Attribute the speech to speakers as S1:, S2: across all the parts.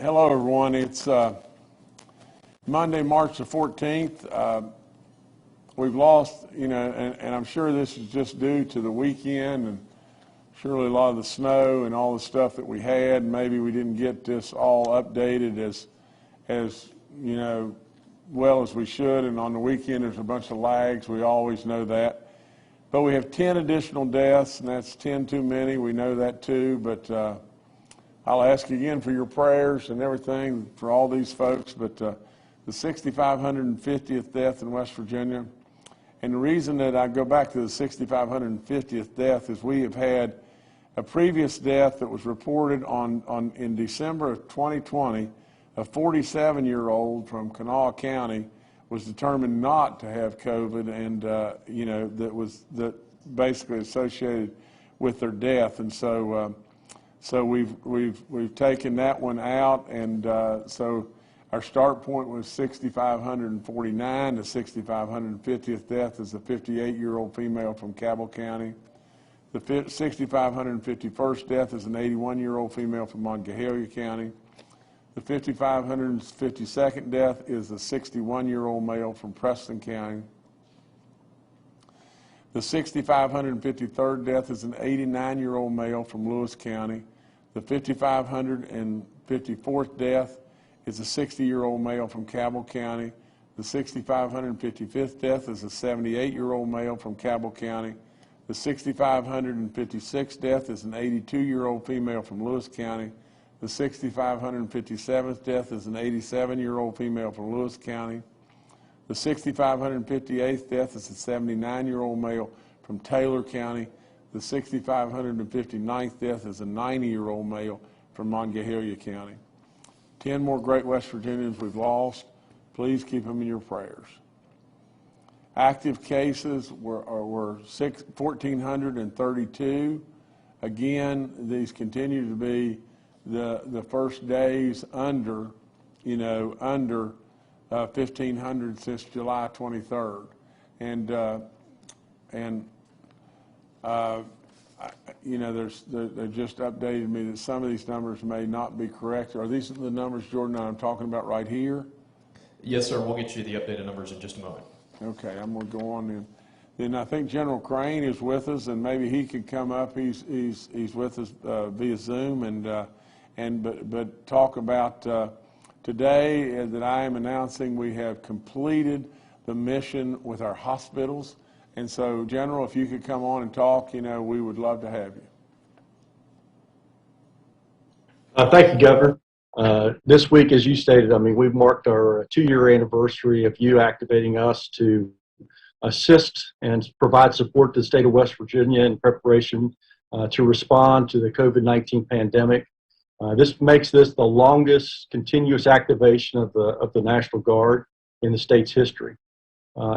S1: Hello, everyone. It's Monday, March the 14th. We've lost, and I'm sure this is just due to the weekend and surely a lot of the snow and all the stuff that we had. Maybe we didn't get this all updated as well as we should. And on the weekend, there's a bunch of lags. We always know that. But we have 10 additional deaths, and that's 10 too many. We know that too. But I'll ask again for your prayers and everything for all these folks. But the 6,550th death in West Virginia. And the reason that I go back to the 6,550th death is we have had a previous death that was reported in December of 2020. A 47-year-old from Kanawha County was determined not to have COVID, and that basically associated with their death. And so we've taken that one out, and so our start point was 6,549. The 6,550th death is a 58-year-old female from Cabell County. The 6,551st death is an 81-year-old female from Monongalia County. The 5,552nd death is a 61-year-old male from Preston County. The 6,553rd death is an 89-year-old male from Lewis County. The 5,554th death is a 60-year-old male from Cabell County. The 6,555th death is a 78-year-old male from Cabell County. The 6,556th death is an 82-year-old female from Lewis County. The 6,557th death is an 87-year-old female from Lewis County. The 6,558th death is a 79-year-old male from Taylor County. The 6,559th death is a 90-year-old male from Monongalia County. 10 more great West Virginians we've lost. Please keep them in your prayers. Active cases were 1,432. Again, these continue to be the first days under 1,500 since July 23rd, and they just updated me that some of these numbers may not be correct. Are these the numbers, Jordan, that I'm talking about right here?
S2: Yes, sir. We'll get you the updated numbers in just a moment.
S1: Okay, I'm going to go on then. Then I think General Crane is with us, and maybe he could come up. He's with us via Zoom, but talk about today that I am announcing we have completed the mission with our hospitals. And so, General, if you could come on and talk, we would love to have you.
S3: Thank you, Governor. This week, as you stated, we've marked our 2-year anniversary of you activating us to assist and provide support to the state of West Virginia in preparation to respond to the COVID-19 pandemic. This makes this the longest continuous activation of the National Guard in the state's history.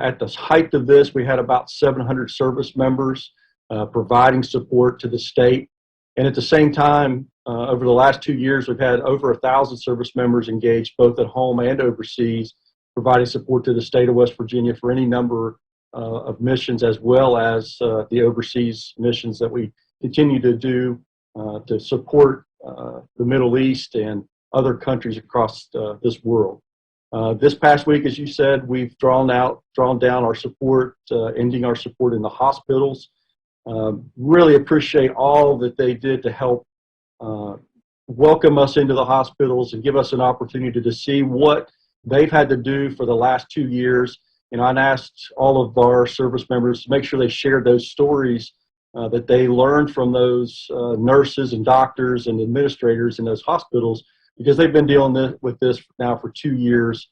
S3: At the height of this, we had about 700 service members providing support to the state. And at the same time, over the last 2 years, we've had over 1,000 service members engaged both at home and overseas, providing support to the state of West Virginia for any number of missions, as well as the overseas missions that we continue to do to support the Middle East and other countries across this world. This past week, as you said, we've drawn down our support, ending our support in the hospitals. Really appreciate all that they did to help welcome us into the hospitals and give us an opportunity to see what they've had to do for the last 2 years. And I asked all of our service members to make sure they shared those stories that they learned from those nurses and doctors and administrators in those hospitals, because they've been dealing with this now for 2 years.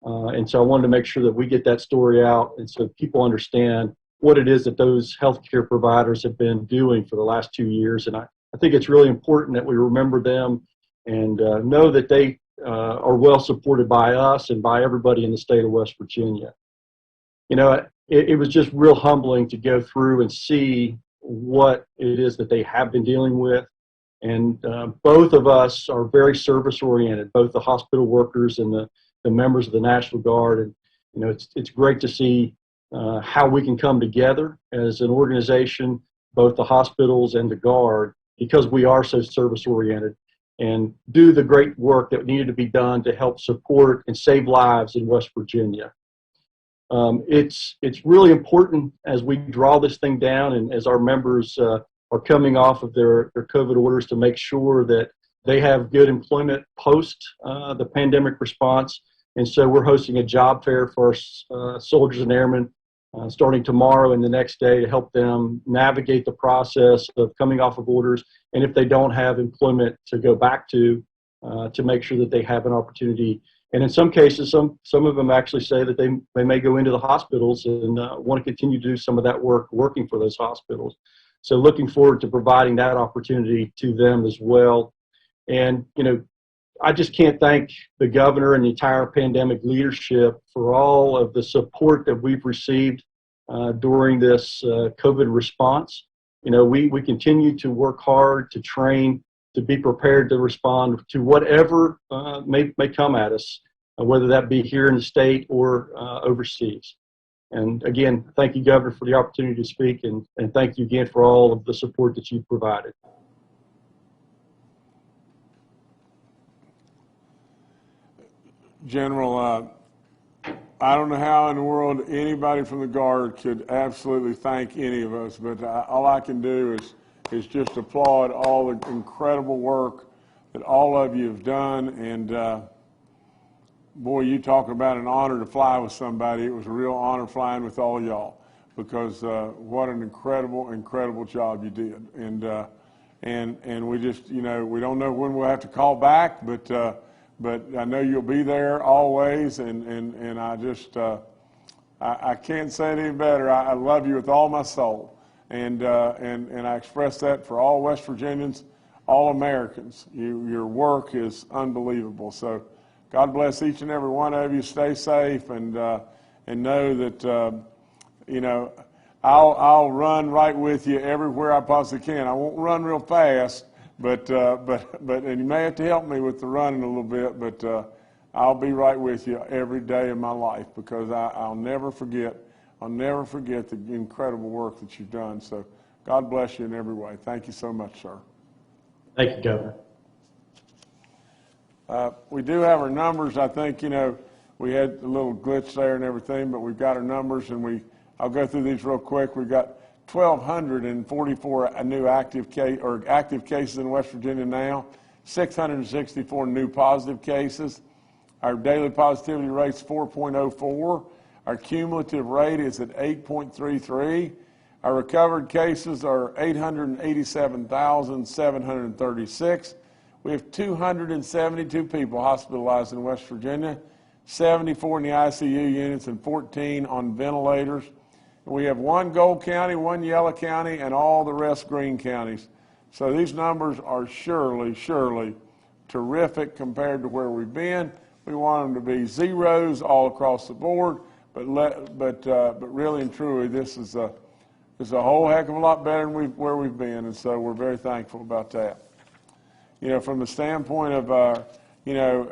S3: And so I wanted to make sure that we get that story out, and so people understand what it is that those healthcare providers have been doing for the last 2 years. And I think it's really important that we remember them and know that they are well supported by us and by everybody in the state of West Virginia. It was just real humbling to go through and see what it is that they have been dealing with. And both of us are very service oriented, both the hospital workers and the members of the National Guard. And, it's great to see how we can come together as an organization, both the hospitals and the Guard, because we are so service oriented. and do the great work that needed to be done to help support and save lives in West Virginia. It's really important as we draw this thing down and as our members are coming off of their COVID orders to make sure that they have good employment post the pandemic response. And so we're hosting a job fair for our soldiers and airmen starting tomorrow and the next day to help them navigate the process of coming off of orders, and if they don't have employment to go back to make sure that they have an opportunity. And in some cases, some of them actually say that they may go into the hospitals and want to continue to do some of that work working for those hospitals. So looking forward to providing that opportunity to them as well. And, I just can't thank the governor and the entire pandemic leadership for all of the support that we've received during this COVID response. We continue to work hard to train, to be prepared to respond to whatever may come at us, whether that be here in the state or overseas. And again, thank you, Governor, for the opportunity to speak, and thank you again for all of the support that you've provided.
S1: General, I don't know how in the world anybody from the Guard could absolutely thank any of us, but all I can do is just applaud all the incredible work that all of you have done. And boy, you talk about an honor to fly with somebody. It was a real honor flying with all y'all, because what an incredible job you did. And we just, we don't know when we'll have to call back, but I know you'll be there always, and I just, I can't say it any better. I love you with all my soul, and I express that for all West Virginians, all Americans. Your work is unbelievable. So God bless each and every one of you. Stay safe, and know that, I'll run right with you everywhere I possibly can. I won't run real fast, but and you may have to help me with the running a little bit, but I'll be right with you every day of my life, because I'll never forget the incredible work that you've done. So God bless you in every way. Thank you so much, sir.
S3: Thank you, Governor.
S1: We do have our numbers. I think, we had a little glitch there and everything, but we've got our numbers, and I'll go through these real quick. We've got 1,244 new active cases in West Virginia now, 664 new positive cases. Our daily positivity rate's 4.04. Our cumulative rate is at 8.33. Our recovered cases are 887,736. We have 272 people hospitalized in West Virginia, 74 in the ICU units and 14 on ventilators. We have one gold county, one yellow county, and all the rest green counties. So these numbers are surely terrific compared to where we've been. We want them to be zeros all across the board, but really and truly, this is a whole heck of a lot better than where we've been, and so we're very thankful about that. From the standpoint of in a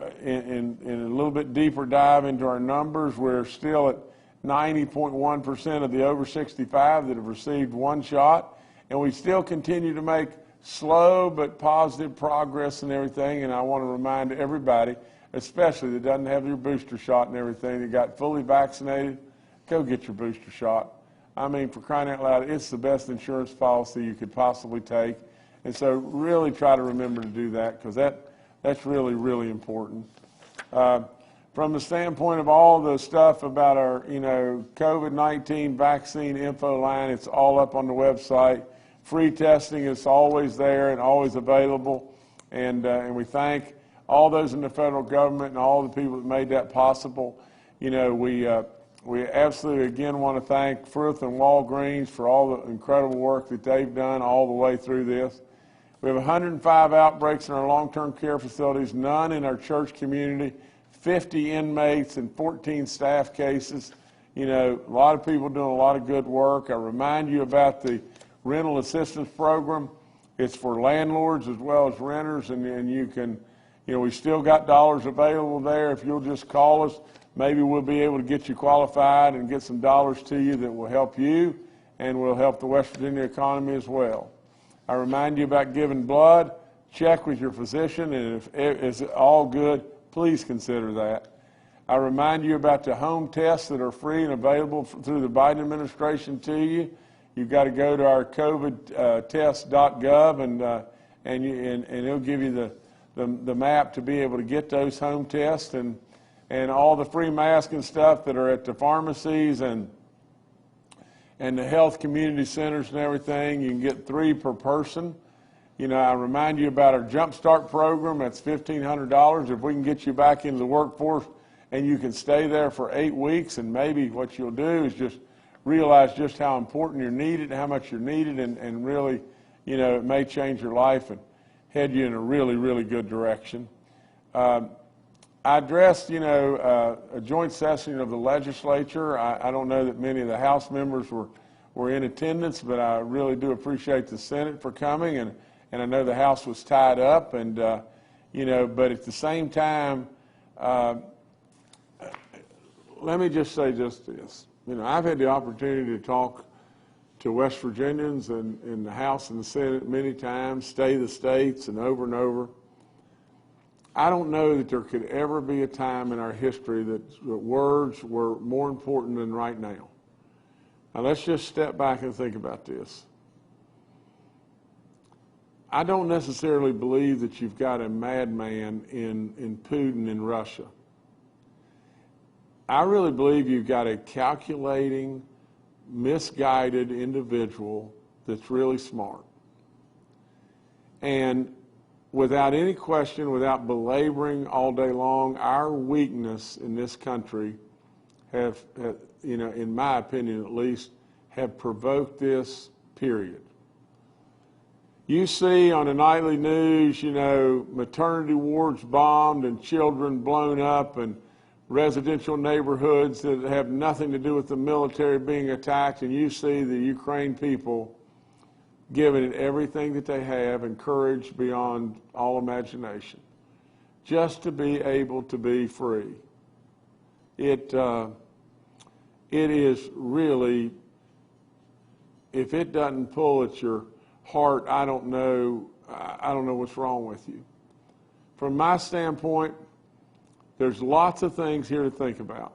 S1: little bit deeper dive into our numbers, we're still at 90.1% of the over 65 that have received one shot, and we still continue to make slow but positive progress and everything. And I want to remind everybody, especially that doesn't have your booster shot and everything, that got fully vaccinated, go get your booster shot. I mean, for crying out loud, it's the best insurance policy you could possibly take. And so really try to remember to do that, because that's really important. From the standpoint of all the stuff about our, COVID-19 vaccine info line, it's all up on the website. Free testing is always there and always available. And we thank all those in the federal government and all the people that made that possible. We absolutely, again, want to thank Frith and Walgreens for all the incredible work that they've done all the way through this. We have 105 outbreaks in our long-term care facilities, none in our church community, 50 inmates and 14 staff cases. A lot of people doing a lot of good work. I remind you about the rental assistance program. It's for landlords as well as renters, and you can, we still got dollars available there. If you'll just call us, maybe we'll be able to get you qualified and get some dollars to you that will help you and will help the West Virginia economy as well. I remind you about giving blood. check with your physician, and if it's all good, please consider that. I remind you about the home tests that are free and available through the Biden administration to you. You've got to go to our covidtest.gov, and it'll give you the map to be able to get those home tests, and all the free masks and stuff that are at the pharmacies and the health community centers and everything. You can get 3 per person. You know, I remind you about our Jump Start program. That's $1,500. If we can get you back into the workforce and you can stay there for 8 weeks, and maybe what you'll do is just realize just how important you're needed, how much you're needed, and really, you know, it may change your life and head you in a really, really good direction. I addressed, you know, a joint session of the legislature. I don't know that many of the House members were in attendance, but I really do appreciate the Senate for coming, and I know the House was tied up, and you know, but at the same time, let me just say just this. You know, I've had the opportunity to talk to West Virginians in the House and the Senate many times, stay the states, and over. I don't know that there could ever be a time in our history that words were more important than right now. Now, let's just step back and think about this. I don't necessarily believe that you've got a madman in Putin in Russia. I really believe you've got a calculating, misguided individual that's really smart. And without any question, without belaboring all day long, our weakness in this country have, you know, in my opinion at least, have provoked this, period. You see on the nightly news, you know, maternity wards bombed and children blown up and residential neighborhoods that have nothing to do with the military being attacked, and you see the Ukraine people giving it everything that they have and courage beyond all imagination, just to be able to be free. It is really, if it doesn't pull at your heart, I don't know what's wrong with you. From my standpoint, there's lots of things here to think about.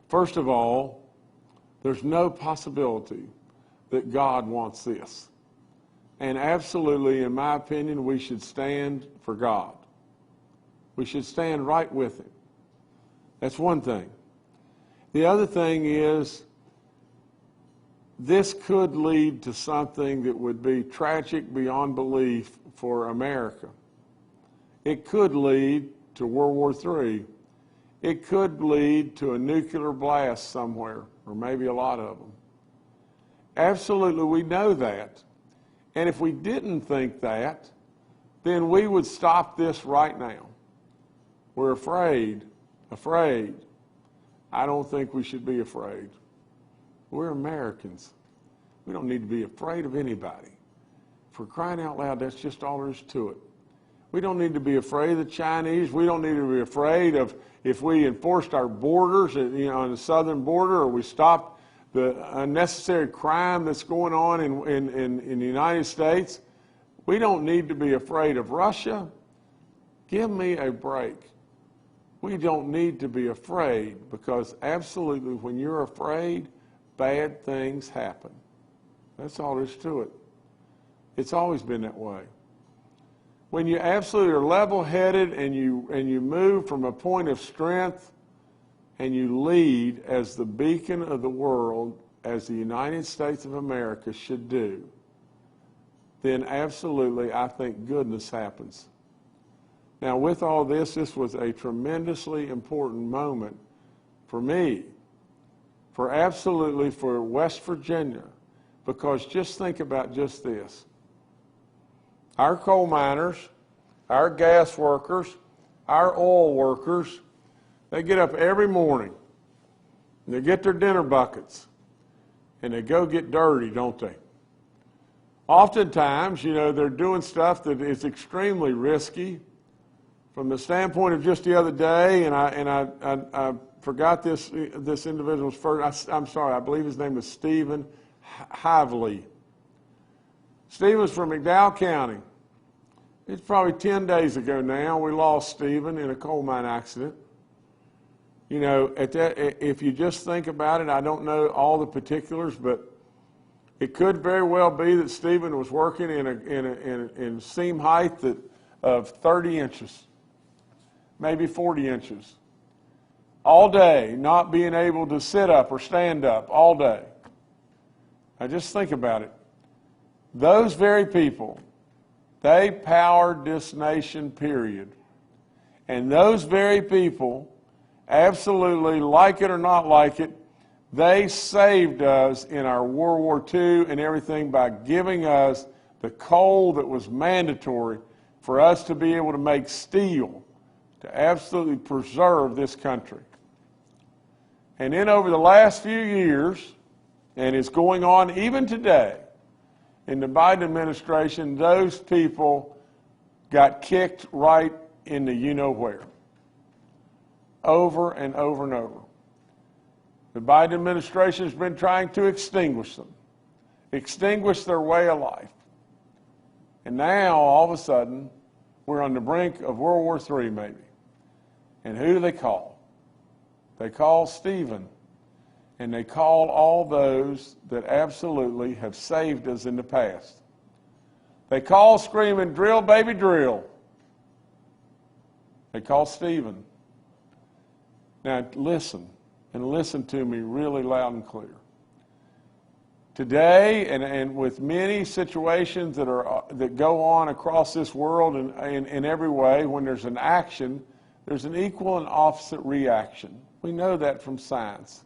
S1: First of all, there's no possibility that God wants this. And absolutely, in my opinion, we should stand for God. We should stand right with Him. That's one thing. The other thing is, this could lead to something that would be tragic beyond belief for America. It could lead to World War III. It could lead to a nuclear blast somewhere, or maybe a lot of them. Absolutely, we know that. And if we didn't think that, then we would stop this right now. We're afraid. I don't think we should be afraid. We're Americans. We don't need to be afraid of anybody. For crying out loud, that's just all there is to it. We don't need to be afraid of the Chinese. We don't need to be afraid of if we enforced our borders, you know, on the southern border, or we stopped the unnecessary crime that's going on in the United States. We don't need to be afraid of Russia. Give me a break. We don't need to be afraid, because absolutely when you're afraid, bad things happen. That's all there is to it. It's always been that way. When you absolutely are level-headed and you move from a point of strength and you lead as the beacon of the world, as the United States of America should do, then absolutely I think goodness happens. Now, with all this was a tremendously important moment for me, for West Virginia, because just think about just this. Our coal miners, our gas workers, our oil workers, they get up every morning and they get their dinner buckets and they go get dirty, don't they? Oftentimes, you know, they're doing stuff that is extremely risky. From the standpoint of just the other day, and I forgot this individual's first. I'm sorry, I believe his name was Stephen Hively. Stephen's from McDowell County. It's probably 10 days ago now, we lost Stephen in a coal mine accident. You know, if you just think about it, I don't know all the particulars, but it could very well be that Stephen was working in seam height of 30 inches, maybe 40 inches, all day, not being able to sit up or stand up all day. Now just think about it. Those very people, they powered this nation, period. And those very people, absolutely, like it or not like it, they saved us in our World War II and everything by giving us the coal that was mandatory for us to be able to make steel to absolutely preserve this country. And then over the last few years, and it's going on even today, in the Biden administration, those people got kicked right into you-know-where, over and over and over. The Biden administration has been trying to extinguish them, extinguish their way of life. And now, all of a sudden, we're on the brink of World War III, maybe. And who do they call? They call Stephen. And they call all those that absolutely have saved us in the past. They call screaming, "Drill, baby, drill." They call Stephen. Now listen, and listen to me really loud and clear. Today, and with many situations that go on across this world in every way, when there's an action, there's an equal and opposite reaction. We know that from science.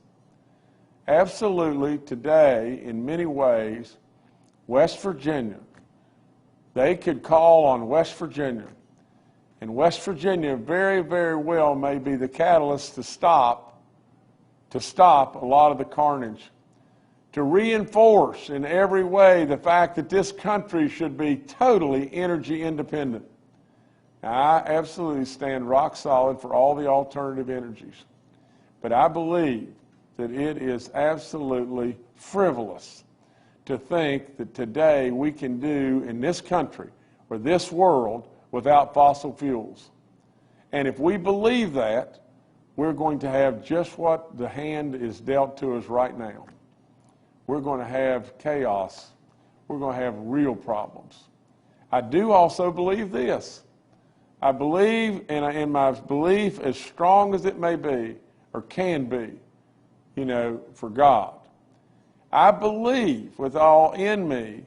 S1: Absolutely, today, in many ways, West Virginia, they could call on West Virginia. And West Virginia very, very well may be the catalyst to stop a lot of the carnage, to reinforce in every way the fact that this country should be totally energy independent. Now, I absolutely stand rock solid for all the alternative energies, but I believe that it is absolutely frivolous to think that today we can do in this country or this world without fossil fuels. And if we believe that, we're going to have just what the hand is dealt to us right now. We're going to have chaos. We're going to have real problems. I do also believe this. I believe, and my belief, as strong as it may be, or can be, for God, I believe with all in me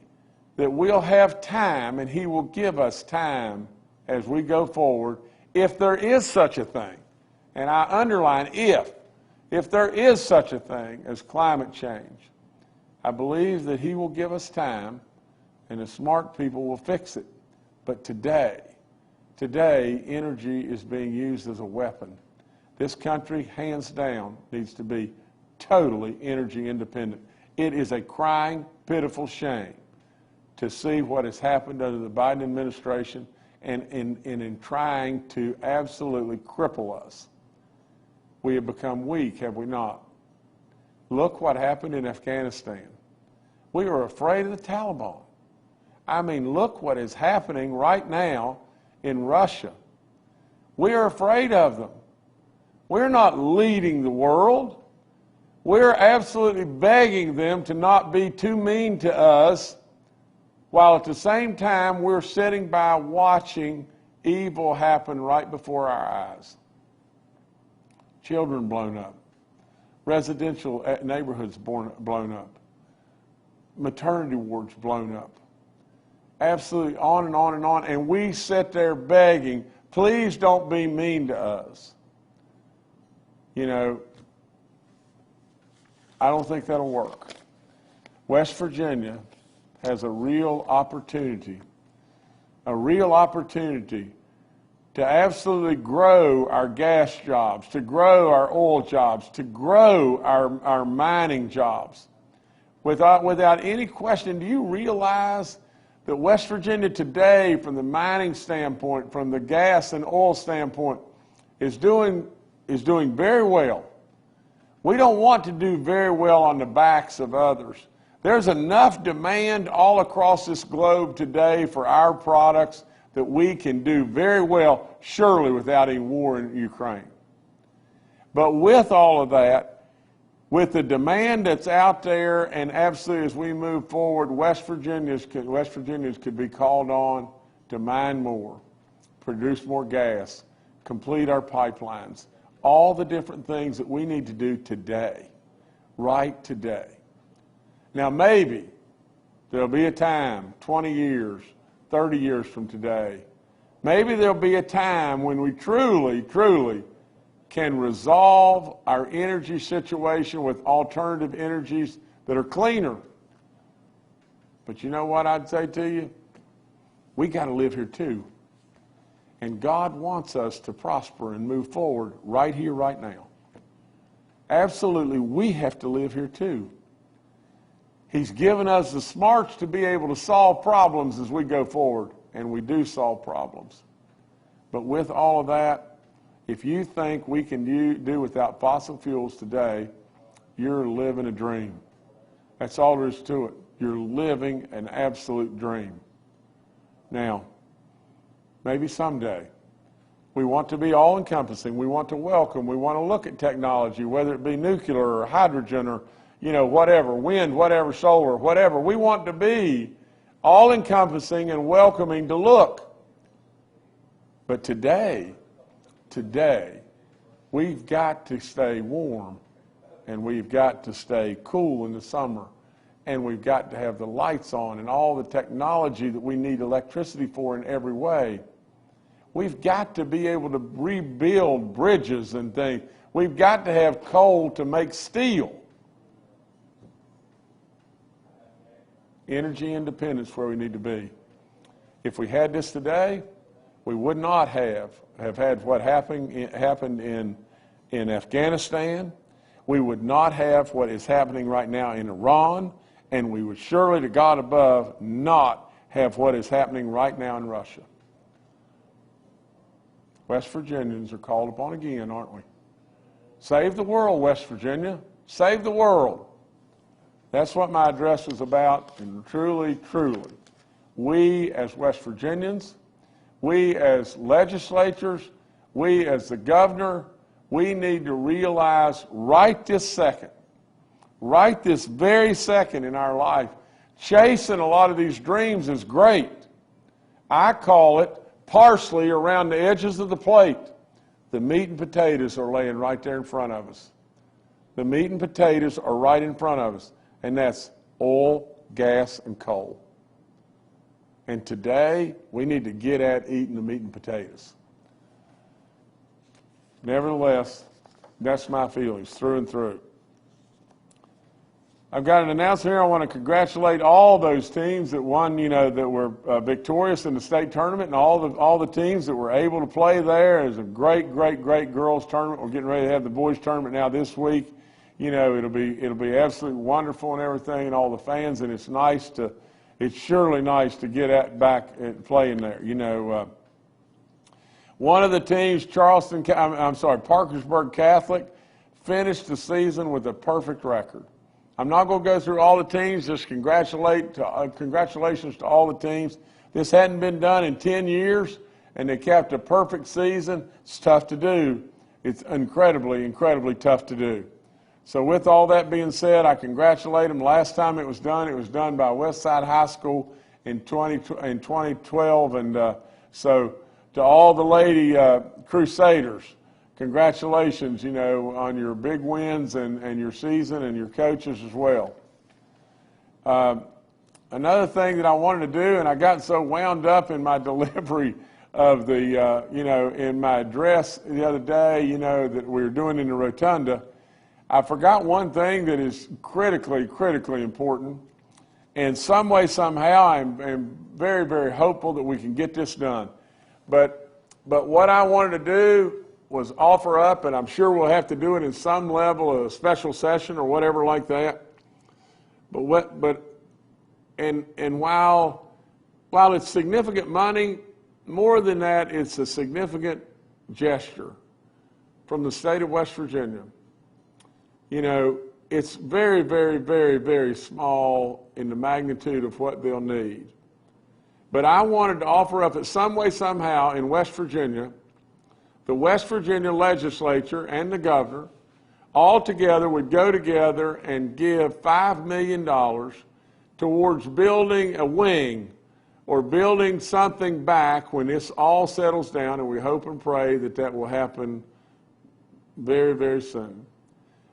S1: that we'll have time, and He will give us time as we go forward, if there is such a thing. And I underline if there is such a thing as climate change. I believe that He will give us time, and the smart people will fix it. But today, energy is being used as a weapon. This country, hands down, needs to be totally energy independent. It is a crying, pitiful shame to see what has happened under the Biden administration and in trying to absolutely cripple us. We have become weak, have we not? Look what happened in Afghanistan. We were afraid of the Taliban. I mean, look what is happening right now in Russia. We are afraid of them. We're not leading the world. We're absolutely begging them to not be too mean to us, while at the same time we're sitting by watching evil happen right before our eyes. Children blown up. Residential neighborhoods blown up. Maternity wards blown up. Absolutely on and on and on. And we sit there begging, please don't be mean to us. I don't think that'll work. West Virginia has a real opportunity to absolutely grow our gas jobs, to grow our oil jobs, to grow our mining jobs. Without any question, do you realize that West Virginia today, from the mining standpoint, from the gas and oil standpoint, is doing very well? We don't want to do very well on the backs of others, There's enough demand all across this globe today for our products that we can do very well, surely without any war in Ukraine. But with all of that, with the demand that's out there, and absolutely as we move forward, West Virginians could be called on to mine more, produce more gas, complete our pipelines, all the different things that we need to do today, right today. Now maybe there'll be a time, 20 years, 30 years from today, maybe there'll be a time when we truly, truly can resolve our energy situation with alternative energies that are cleaner. But you know what I'd say to you? We got to live here too. And God wants us to prosper and move forward right here, right now. Absolutely, we have to live here too. He's given us the smarts to be able to solve problems as we go forward, and we do solve problems. But with all of that, if you think we can do without fossil fuels today, you're living a dream. That's all there is to it. You're living an absolute dream. Now, maybe someday, we want to be all-encompassing. We want to welcome. We want to look at technology, whether it be nuclear or hydrogen or, whatever, wind, whatever, solar, whatever. We want to be all-encompassing and welcoming to look. But today, we've got to stay warm, and we've got to stay cool in the summer, and we've got to have the lights on and all the technology that we need electricity for in every way. We've got to be able to rebuild bridges and things. We've got to have coal to make steel. Energy independence where we need to be. If we had this today, we would not have had what happened in Afghanistan. We would not have what is happening right now in Iran, and we would surely, to God above, not have what is happening right now in Russia. West Virginians are called upon again, aren't we? Save the world, West Virginia. Save the world. That's what my address was about, and truly, truly, we as West Virginians, we as legislators, we as the governor, we need to realize right this second, right this very second in our life, chasing a lot of these dreams is great. I call it parsley around the edges of the plate. The meat and potatoes are laying right there in front of us. The meat and potatoes are right in front of us, and that's oil, gas, and coal. And today, we need to get at eating the meat and potatoes. Nevertheless, that's my feelings through and through. I've got an announcement here. I want to congratulate all those teams that won, that were victorious in the state tournament, and all the teams that were able to play there. It was a great, great, great girls tournament. We're getting ready to have the boys tournament now this week. It'll be absolutely wonderful and everything, and all the fans. And it's surely nice to get back and playing there. One of the teams, Parkersburg Catholic, finished the season with a perfect record. I'm not going to go through all the teams. Just congratulations to all the teams. This hadn't been done in 10 years, and they kept a perfect season. It's tough to do. It's incredibly, incredibly tough to do. So with all that being said, I congratulate them. Last time it was done by Westside High School in 2012. And so to all the Lady Crusaders, congratulations, on your big wins and your season, and your coaches as well. Another thing that I wanted to do, and I got so wound up in my delivery of the, in my address the other day, that we were doing in the rotunda, I forgot one thing that is critically, critically important. And some way, somehow, I'm very, very hopeful that we can get this done. But what I wanted to do was offer up, and I'm sure we'll have to do it in some level of a special session or whatever like that. But while it's significant money, more than that, it's a significant gesture from the state of West Virginia. it's very, very, very, very small in the magnitude of what they'll need. But I wanted to offer up that some way, somehow, in West Virginia, the West Virginia legislature and the governor all together would go together and give $5 million towards building a wing or building something back when this all settles down, and we hope and pray that that will happen very, very soon.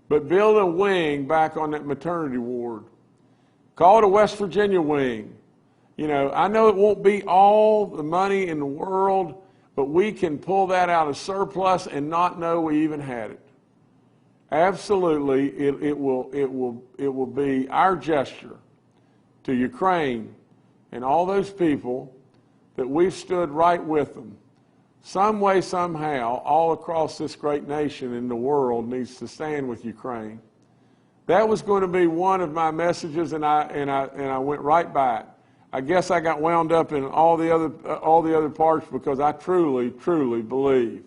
S1: But build a wing back on that maternity ward. Call it a West Virginia wing. You know, I know it won't be all the money in the world, but we can pull that out of surplus and not know we even had it. Absolutely, it will be our gesture to Ukraine and all those people that we've stood right with them. Some way, somehow, all across this great nation in the world needs to stand with Ukraine. That was going to be one of my messages, and I went right back. I guess I got wound up in all the other parts because I truly, truly believe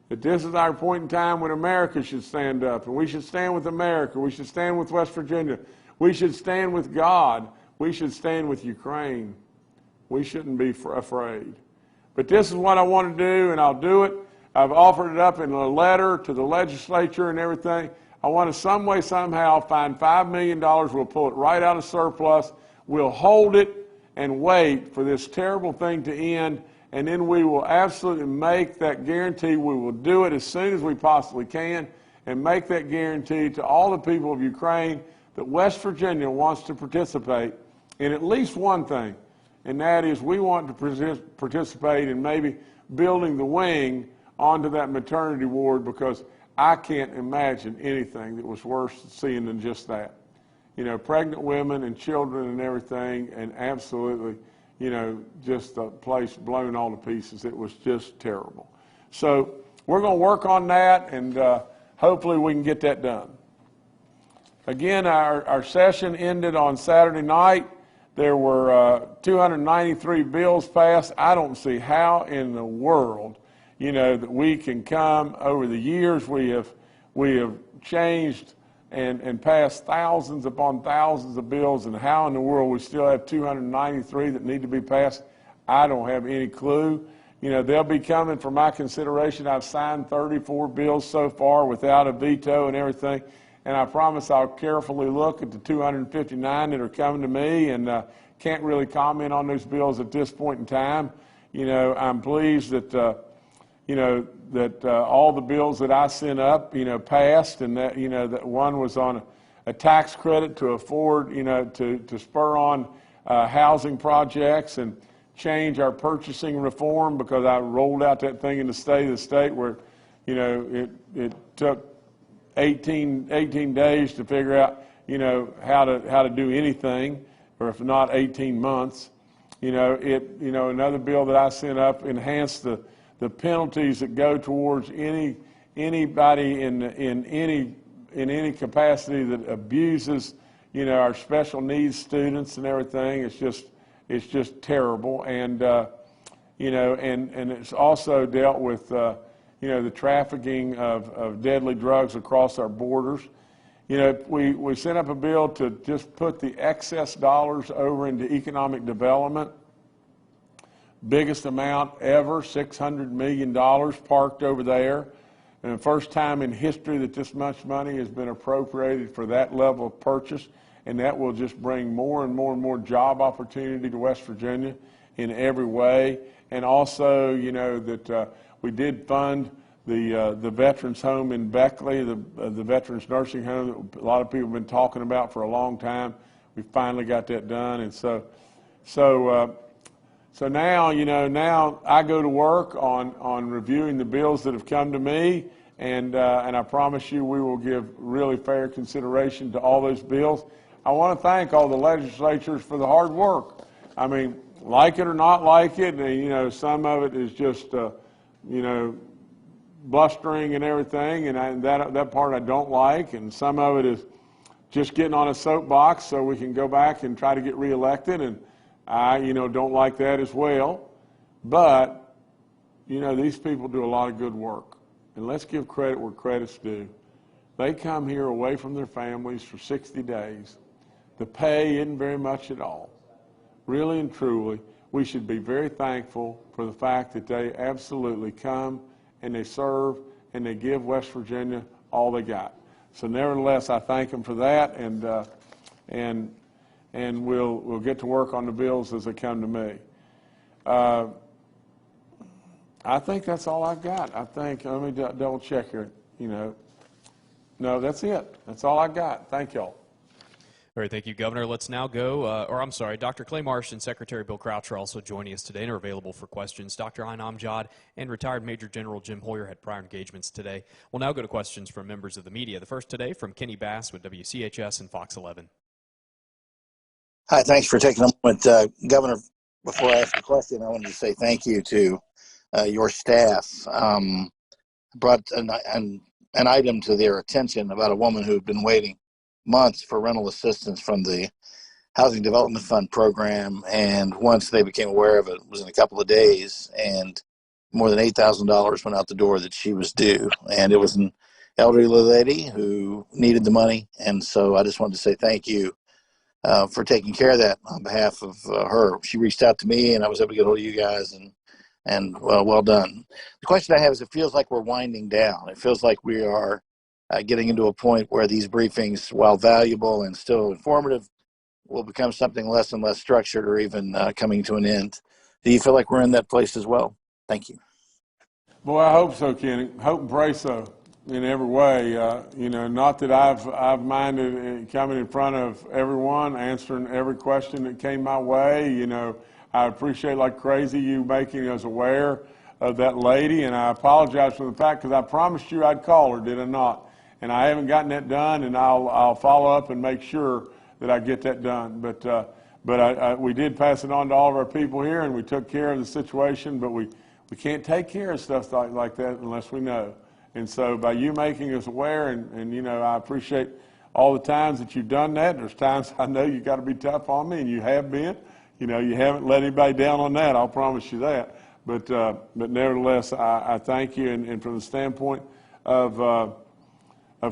S1: that this is our point in time when America should stand up, and we should stand with America. We should stand with West Virginia. We should stand with God. We should stand with Ukraine. We shouldn't be afraid. But this is what I want to do, and I'll do it. I've offered it up in a letter to the legislature and everything. I want to some way, somehow find $5 million. We'll pull it right out of surplus. We'll hold it and wait for this terrible thing to end, and then we will absolutely make that guarantee. We will do it as soon as we possibly can and make that guarantee to all the people of Ukraine that West Virginia wants to participate in at least one thing, and that is we want to participate in maybe building the wing onto that maternity ward, because I can't imagine anything that was worse seeing than just that. You know, pregnant women and children and everything, and absolutely, you know, just the place blown all to pieces. It was just terrible. So we're going to work on that, and hopefully we can get that done. Again, our session ended on Saturday night. There were 293 bills passed. I don't see how in the world, you know, that we can come over the years. We have changed and passed thousands upon thousands of bills, and how in the world we still have 293 that need to be passed, I don't have any clue. You know, they'll be coming for my consideration. I've signed 34 bills so far without a veto and everything, and I promise I'll carefully look at the 259 that are coming to me, and can't really comment on those bills at this point in time. You know, I'm pleased that all the bills that I sent up, you know, passed, and that, you know, that one was on a tax credit to afford, you know, to spur on housing projects and change our purchasing reform, because I rolled out that thing in the state where, you know, it took 18 days to figure out, you know, how to do anything, or if not 18 months. You know, another bill that I sent up enhanced the penalties that go towards anybody in any capacity that abuses, you know, our special needs students and everything. It's just terrible, and you know, and it's also dealt with you know, the trafficking of deadly drugs across our borders. You know, we sent up a bill to just put the excess dollars over into economic development. Biggest amount ever, $600 million parked over there. And the first time in history that this much money has been appropriated for that level of purchase. And that will just bring more and more and more job opportunity to West Virginia in every way. And also, you know, that we did fund the Veterans Home in Beckley, the Veterans Nursing Home that a lot of people have been talking about for a long time. We finally got that done. And so now, you know, now I go to work on reviewing the bills that have come to me, and I promise you we will give really fair consideration to all those bills. I want to thank all the legislatures for the hard work. I mean, like it or not like it, you know, some of it is just, you know, blustering and everything, and that part I don't like, and some of it is just getting on a soapbox so we can go back and try to get reelected, and I, you know, don't like that as well. But, you know, these people do a lot of good work, and let's give credit where credit's due. They come here away from their families for 60 days. The pay isn't very much at all. Really and truly, we should be very thankful for the fact that they absolutely come and they serve and they give West Virginia all they got. So nevertheless, I thank them for that, and we'll get to work on the bills as they come to me. I think that's all I've got. I think, let me double check here, No, that's it. That's all I got. Thank y'all.
S2: All right, thank you, Governor. Let's now go, Dr. Clay Marsh and Secretary Bill Crouch are also joining us today and are available for questions. Dr. Ayn Amjad and retired Major General Jim Hoyer had prior engagements today. We'll now go to questions from members of the media. The first today from Kenny Bass with WCHS and Fox 11.
S4: Hi, thanks for taking a moment. Governor, before I ask a question, I wanted to say thank you to your staff. Brought an item to their attention about a woman who had been waiting months for rental assistance from the Housing Development Fund program, and once they became aware of it, it was in a couple of days, and more than $8,000 went out the door that she was due, and it was an elderly lady who needed the money, and so I just wanted to say thank you for taking care of that on behalf of her. She reached out to me, and I was able to get hold of you guys, and well done. The question I have is, it feels like we're winding down. It feels like we are getting into a point where these briefings, while valuable and still informative, will become something less and less structured, or even coming to an end. Do you feel like we're in that place as well? Thank you.
S1: Boy, I hope so, Kenny. Hope and pray so in every way. Not that I've minded coming in front of everyone, answering every question that came my way. I appreciate like crazy you making us aware of that lady, and I apologize for the fact, because I promised you I'd call her, did I not? And I haven't gotten that done, and I'll follow up and make sure that I get that done. But we did pass it on to all of our people here, and we took care of the situation. But we can't take care of stuff like that unless we know. And so by you making us aware, and I appreciate all the times that you've done that. There's times I know you got to be tough on me, and you have been. You haven't let anybody down on that. I'll promise you that. But nevertheless, I thank you, and from the standpoint of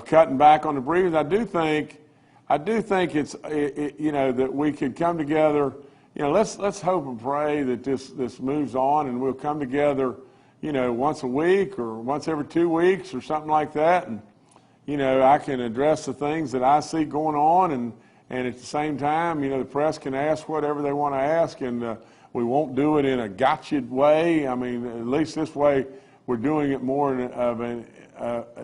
S1: cutting back on the briefings, I do think it's that we could come together. Let's hope and pray that this moves on, and we'll come together, once a week or once every 2 weeks or something like that, and I can address the things that I see going on, and at the same time, the press can ask whatever they want to ask, and we won't do it in a gotcha way. I mean, at least this way, we're doing it more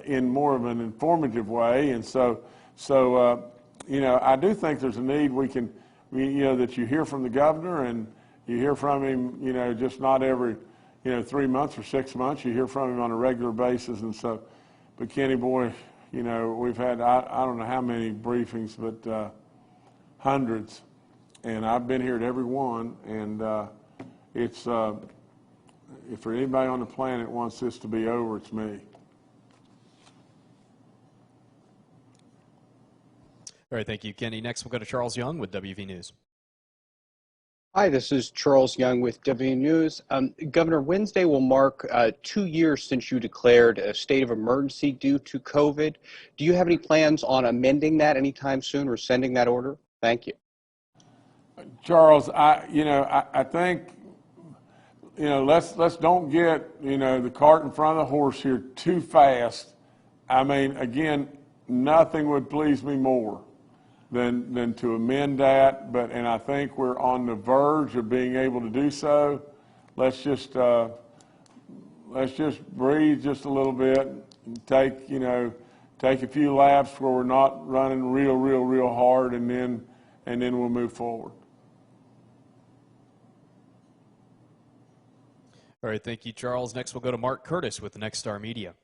S1: in more of an informative way, and so I do think there's a need that you hear from the governor, and you hear from him, just not every 3 months or 6 months. You hear from him on a regular basis, and so. But Kenny, boy, we've had I don't know how many briefings, but hundreds, and I've been here at every one, and it's if for anybody on the planet wants this to be over, it's me.
S2: All right, thank you, Kenny. Next, we'll go to Charles Young with WV News.
S5: Hi, this is Charles Young with WV News. Governor, Wednesday will mark 2 years since you declared a state of emergency due to COVID. Do you have any plans on amending that anytime soon, or sending that order? Thank you.
S1: Charles, I think, let's don't get, the cart in front of the horse here too fast. I mean, again, nothing would please me more than to amend that, and I think we're on the verge of being able to do so. Let's just breathe just a little bit, and take a few laps where we're not running real hard, and then we'll move forward.
S2: All right, thank you, Charles. Next, we'll go to Mark Curtis with the Next Star Media.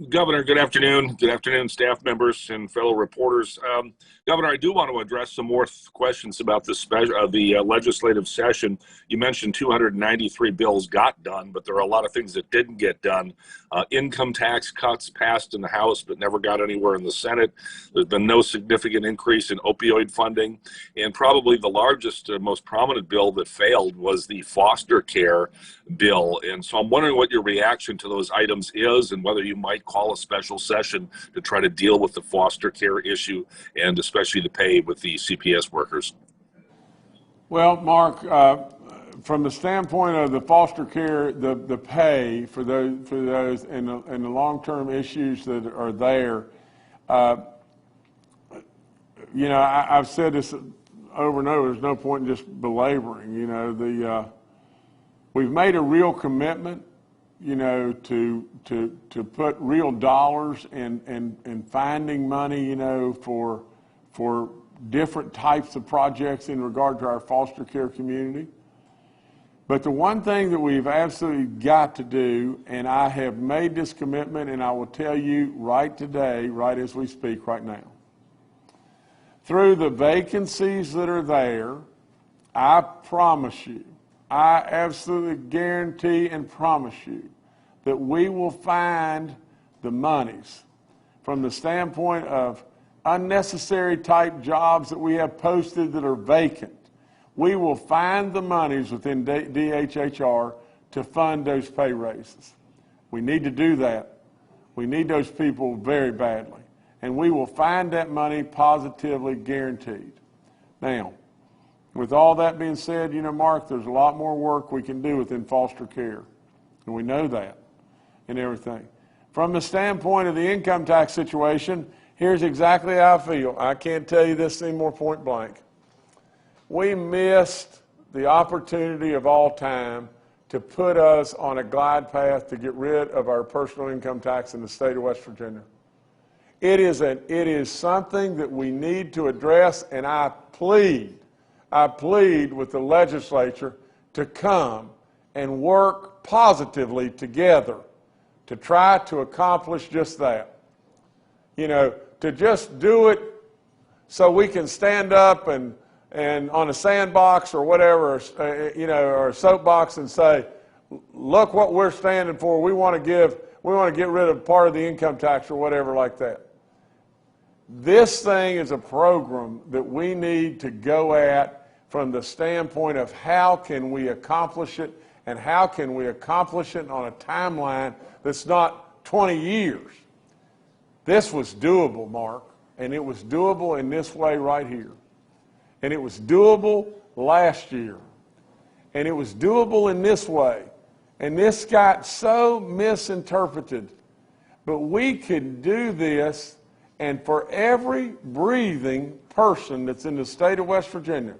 S6: Governor, good afternoon. Good afternoon, staff members and fellow reporters. Governor, I do want to address some more questions about the legislative session. You mentioned 293 bills got done, but there are a lot of things that didn't get done. Income tax cuts passed in the House, but never got anywhere in the Senate. There's been no significant increase in opioid funding. And probably the largest, most prominent bill that failed was the foster care bill. And so I'm wondering what your reaction to those items is, and whether you might call a special session to try to deal with the foster care issue and especially the pay with the CPS workers?
S1: Well, Mark, from the standpoint of the foster care, the pay for those and the long-term issues that are there, you know, I've said this over and over. There's no point in just belaboring. You know, we've made a real commitment, you know, to put real dollars in finding money, you know, for different types of projects in regard to our foster care community. But the one thing that we've absolutely got to do, and I have made this commitment, and I will tell you right today, right as we speak right now, through the vacancies that are there, I promise you, I absolutely guarantee and promise you that we will find the monies from the standpoint of unnecessary type jobs that we have posted that are vacant. We will find the monies within DHHR to fund those pay raises. We need to do that. We need those people very badly. And we will find that money positively guaranteed. Now, with all that being said, you know, Mark, there's a lot more work we can do within foster care. And we know that and everything. From the standpoint of the income tax situation, here's exactly how I feel. I can't tell you this anymore point blank. We missed the opportunity of all time to put us on a glide path to get rid of our personal income tax in the state of West Virginia. It is something that we need to address, and I plead with the legislature to come and work positively together to try to accomplish just that. You know, to just do it so we can stand up and on a sandbox or whatever, you know, or a soapbox and say, look what we're standing for. We want to get rid of part of the income tax or whatever like that. This thing is a program that we need to go at from the standpoint of how can we accomplish it, and how can we accomplish it on a timeline that's not 20 years. This was doable, Mark, and it was doable in this way right here. And it was doable last year. And it was doable in this way. And this got so misinterpreted. But we could do this, and for every breathing person that's in the state of West Virginia,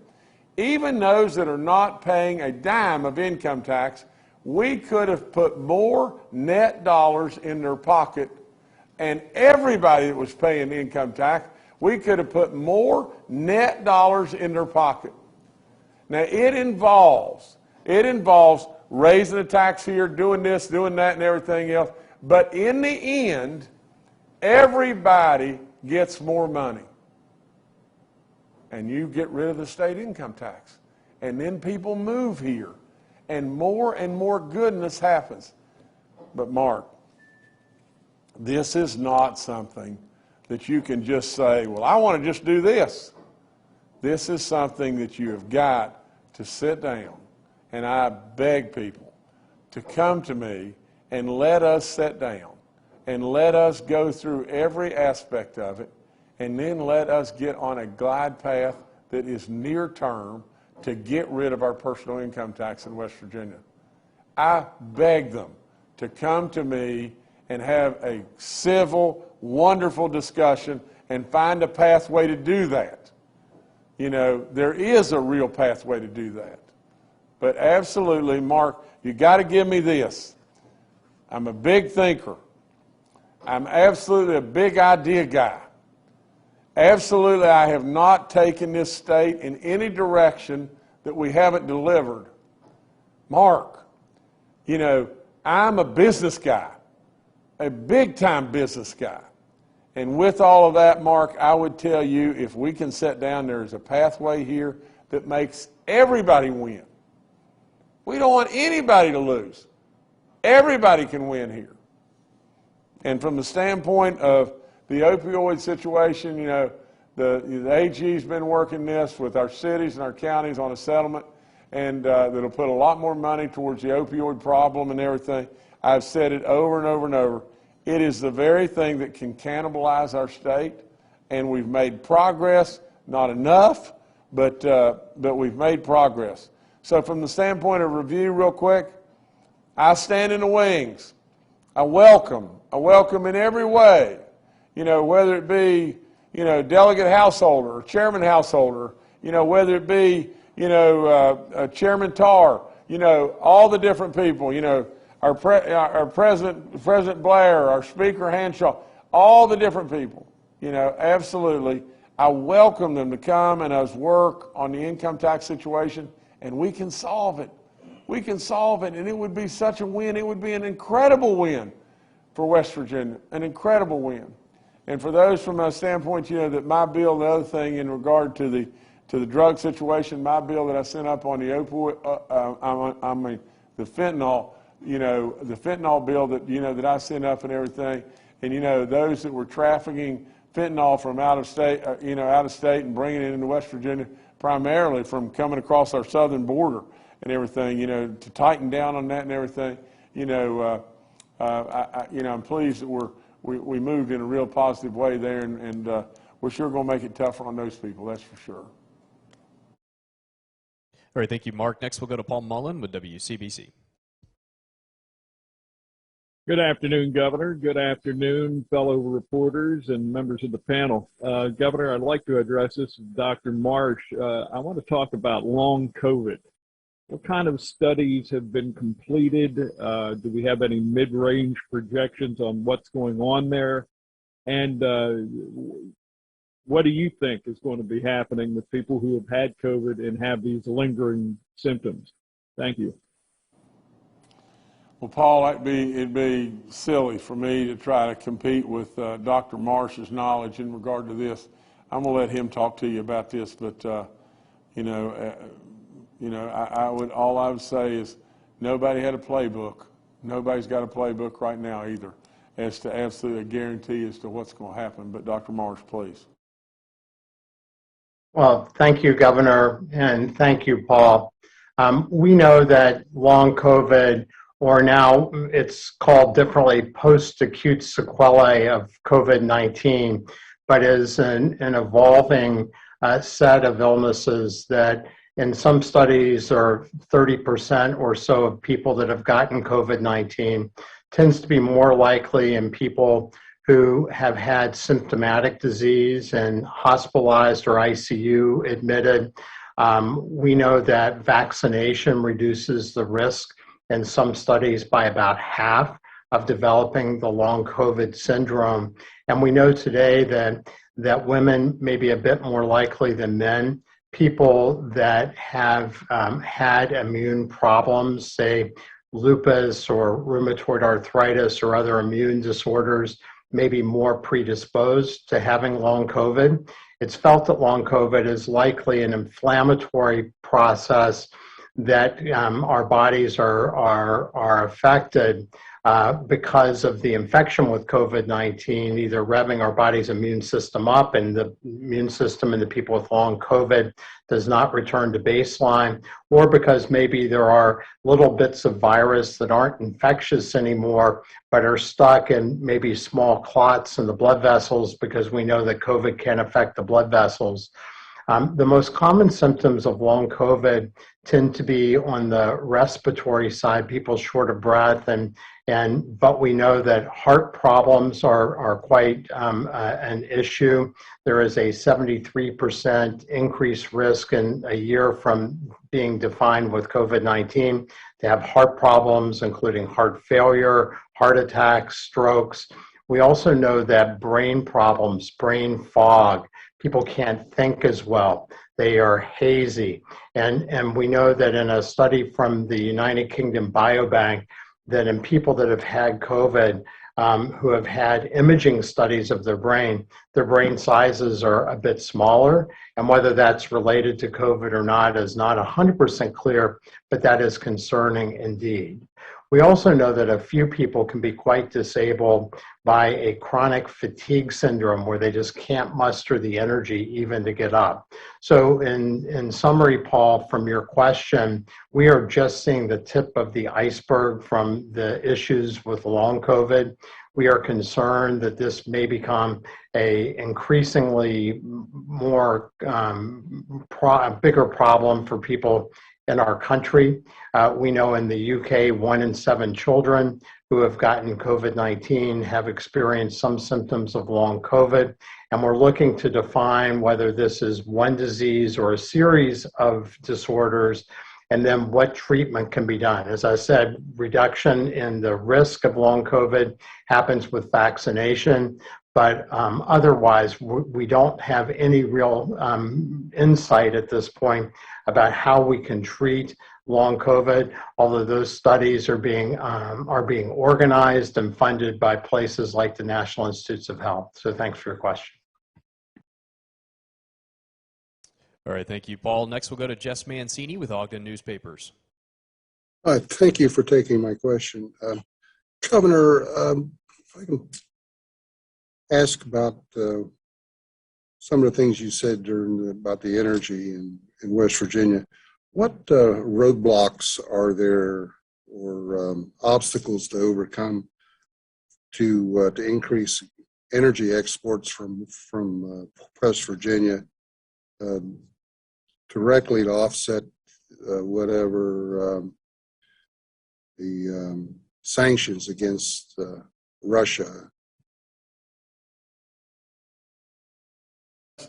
S1: even those that are not paying a dime of income tax, we could have put more net dollars in their pocket. And everybody that was paying income tax, we could have put more net dollars in their pocket. Now, it involves raising the tax here, doing this, doing that, and everything else. But in the end, everybody gets more money. And you get rid of the state income tax. And then people move here. And more goodness happens. But Mark, this is not something that you can just say, well, I want to just do this. This is something that you have got to sit down. And I beg people to come to me and let us sit down and let us go through every aspect of it, and then let us get on a glide path that is near term to get rid of our personal income tax in West Virginia. I beg them to come to me and have a civil, wonderful discussion and find a pathway to do that. You know, there is a real pathway to do that. But absolutely, Mark, you got to give me this. I'm a big thinker. I'm absolutely a big idea guy. Absolutely, I have not taken this state in any direction that we haven't delivered. Mark, you know, I'm a business guy, a big-time business guy. And with all of that, Mark, I would tell you, if we can sit down, there's a pathway here that makes everybody win. We don't want anybody to lose. Everybody can win here. And from the standpoint of the opioid situation, you know, the AG's been working this with our cities and our counties on a settlement, and that'll put a lot more money towards the opioid problem and everything. I've said it over and over and over. It is the very thing that can cannibalize our state, and we've made progress, not enough, but we've made progress. So from the standpoint of review, real quick, I stand in the wings. I welcome in every way, whether it be, Delegate Householder or Chairman Householder, whether it be, Chairman Tarr, all the different people, our President Blair, our Speaker Hanshaw, all the different people, absolutely. I welcome them to come and us work on the income tax situation, and we can solve it. We can solve it, and it would be such a win. It would be an incredible win for West Virginia, an incredible win. And for those from a standpoint, that my bill, the other thing in regard to the drug situation, my bill that I sent up on the opioid, the fentanyl, the fentanyl bill that, that I sent up and everything, and, those that were trafficking fentanyl from out of state and bringing it into West Virginia, primarily from coming across our southern border and everything, to tighten down on that and everything, I'm pleased that we moved in a real positive way there, and we're sure going to make it tougher on those people, that's for sure.
S2: All right, thank you, Mark. Next, we'll go to Paul Mullen with WCBC.
S7: Good afternoon, Governor. Good afternoon, fellow reporters and members of the panel. Governor, I'd like to address this with Dr. Marsh. I want to talk about long COVID. What kind of studies have been completed? Do we have any mid-range projections on what's going on there? And what do you think is going to be happening with people who have had COVID and have these lingering symptoms? Thank you.
S1: Well, Paul, it'd be silly for me to try to compete with Dr. Marsh's knowledge in regard to this. I'm going to let him talk to you about this, but all I would say is nobody had a playbook. Nobody's got a playbook right now either, as to absolutely a guarantee as to what's going to happen. But Dr. Marsh, please.
S8: Well, thank you, Governor, and thank you, Paul. We know that long COVID, or now it's called differently, post-acute sequelae of COVID-19, but is an evolving set of illnesses that in some studies are 30% or so of people that have gotten COVID-19, tends to be more likely in people who have had symptomatic disease and hospitalized or ICU admitted. We know that vaccination reduces the risk in some studies by about half of developing the long COVID syndrome. And we know today that women may be a bit more likely than men. People that have had immune problems, say lupus or rheumatoid arthritis or other immune disorders, may be more predisposed to having long COVID. It's felt that long COVID is likely an inflammatory process that our bodies are affected because of the infection with COVID-19, either revving our body's immune system up, and the immune system in the people with long COVID does not return to baseline, or because maybe there are little bits of virus that aren't infectious anymore, but are stuck in maybe small clots in the blood vessels, because we know that COVID can affect the blood vessels. The most common symptoms of long COVID tend to be on the respiratory side, people short of breath, but we know that heart problems are quite an issue. There is a 73% increased risk in a year from being defined with COVID-19 to have heart problems, including heart failure, heart attacks, strokes. We also know that brain problems, brain fog, people can't think as well. They are hazy. And we know that in a study from the United Kingdom Biobank, that in people that have had COVID, who have had imaging studies of their brain sizes are a bit smaller. And whether that's related to COVID or not is not 100% clear, but that is concerning indeed. We also know that a few people can be quite disabled by a chronic fatigue syndrome where they just can't muster the energy even to get up. So in summary, Paul, from your question, we are just seeing the tip of the iceberg from the issues with long COVID. We are concerned that this may become a increasingly more bigger problem for people in our country. We know in the UK, 1 in 7 children who have gotten COVID-19 have experienced some symptoms of long COVID. And we're looking to define whether this is one disease or a series of disorders, and then what treatment can be done. As I said, reduction in the risk of long COVID happens with vaccination, but otherwise, we don't have any real insight at this point about how we can treat long COVID, although those studies are being organized and funded by places like the National Institutes of Health. So thanks for your question.
S2: All right, thank you, Paul. Next, we'll go to Jess Mancini with Ogden Newspapers.
S9: Thank you for taking my question. Governor, if I can ask about some of the things you said about the energy in West Virginia. What roadblocks are there or obstacles to overcome to increase energy exports from West Virginia directly to offset whatever the sanctions against Russia?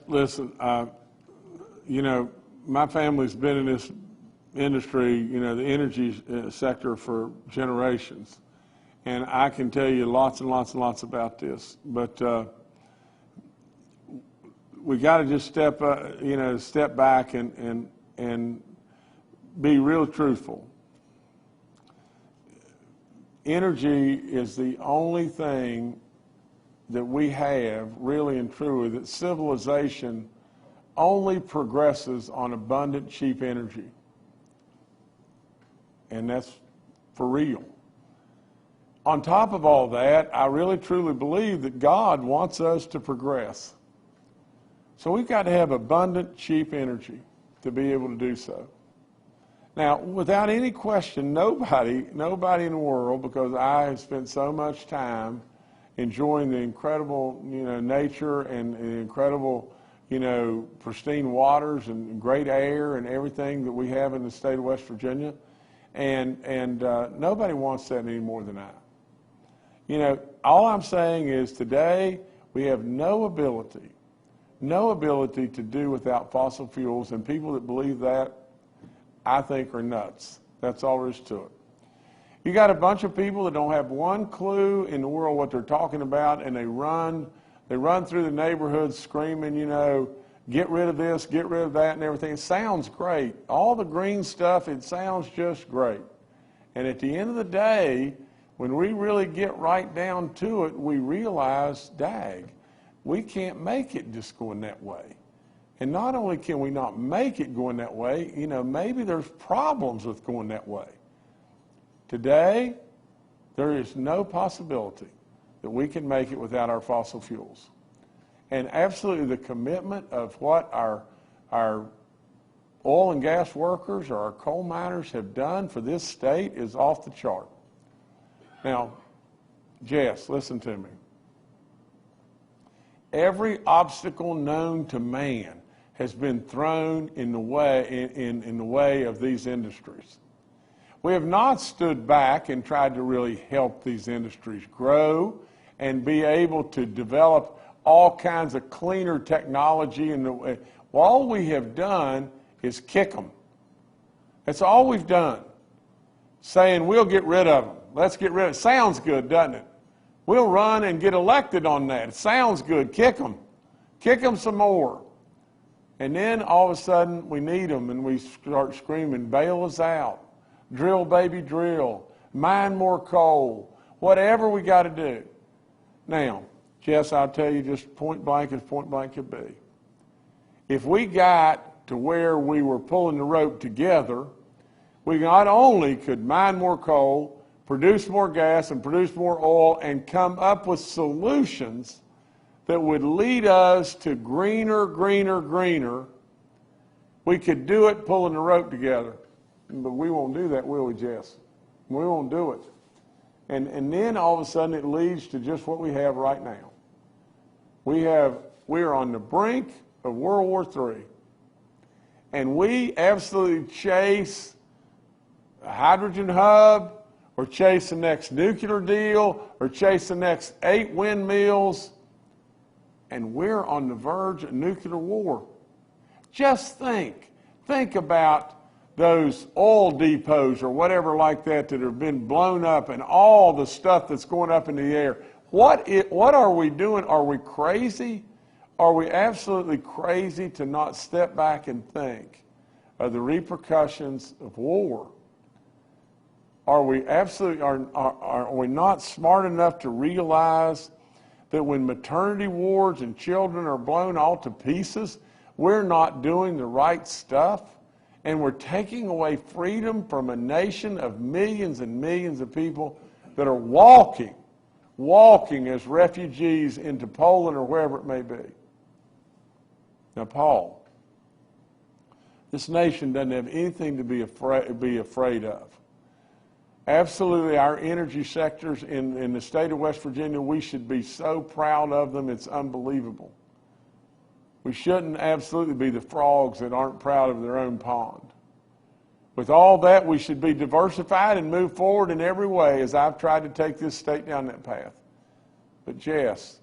S1: Listen, you know, my family's been in this industry, you know, the energy sector for generations. And I can tell you lots and lots and lots about this. But we got to just step back and be real truthful. Energy is the only thing that we have, really and truly, that civilization only progresses on abundant, cheap energy. And that's for real. On top of all that, I really truly believe that God wants us to progress. So we've got to have abundant, cheap energy to be able to do so. Now, without any question, nobody in the world, because I have spent so much time enjoying the incredible, nature and the incredible, pristine waters and great air and everything that we have in the state of West Virginia. And nobody wants that any more than I. All I'm saying is today we have no ability to do without fossil fuels, and people that believe that, I think, are nuts. That's all there is to it. You got a bunch of people that don't have one clue in the world what they're talking about, and they run through the neighborhoods screaming, get rid of this, get rid of that, and everything. It sounds great. All the green stuff, it sounds just great. And at the end of the day, when we really get right down to it, we realize, dag, we can't make it just going that way. And not only can we not make it going that way, maybe there's problems with going that way. Today, there is no possibility that we can make it without our fossil fuels. And absolutely the commitment of what our oil and gas workers or our coal miners have done for this state is off the chart. Now, Jess, listen to me. Every obstacle known to man has been thrown in the way of these industries. We have not stood back and tried to really help these industries grow and be able to develop all kinds of cleaner technology. And all we have done is kick them. That's all we've done. Saying we'll get rid of them. Let's get rid of it. Sounds good, doesn't it? We'll run and get elected on that. It sounds good. Kick them. Kick them some more. And then all of a sudden we need them and we start screaming, bail us out. Drill, baby, drill. Mine more coal. Whatever we got to do. Now, Jess, I'll tell you just point blank as point blank could be. If we got to where we were pulling the rope together, we not only could mine more coal, produce more gas and produce more oil and come up with solutions that would lead us to greener, greener, greener, we could do it pulling the rope together. But we won't do that, will we, Jess? We won't do it. And then all of a sudden it leads to just what we have right now. We are on the brink of World War III. And we absolutely chase a hydrogen hub, or chase the next nuclear deal, or chase the next 8 windmills, and we're on the verge of nuclear war. Just think about those oil depots or whatever like that that have been blown up and all the stuff that's going up in the air. What are we doing? Are we crazy? Are we absolutely crazy to not step back and think of the repercussions of war? Are we not smart enough to realize that when maternity wards and children are blown all to pieces, we're not doing the right stuff? And we're taking away freedom from a nation of millions and millions of people that are walking as refugees into Poland or wherever it may be. Now, Paul, this nation doesn't have anything to be afraid of. Absolutely, our energy sectors in the state of West Virginia, we should be so proud of them, it's unbelievable. We shouldn't absolutely be the frogs that aren't proud of their own pond. With all that, we should be diversified and move forward in every way as I've tried to take this state down that path. But Jess,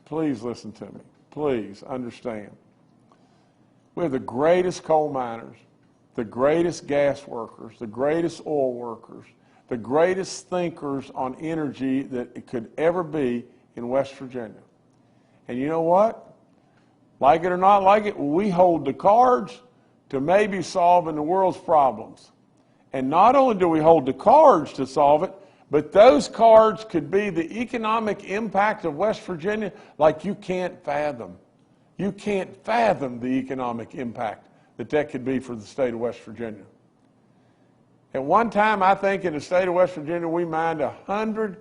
S1: please listen to me. Please understand. We have the greatest coal miners, the greatest gas workers, the greatest oil workers, the greatest thinkers on energy that it could ever be in West Virginia. And you know what? Like it or not like it, we hold the cards to maybe solving the world's problems. And not only do we hold the cards to solve it, but those cards could be the economic impact of West Virginia like you can't fathom. You can't fathom the economic impact that could be for the state of West Virginia. At one time, I think in the state of West Virginia, we mined 100,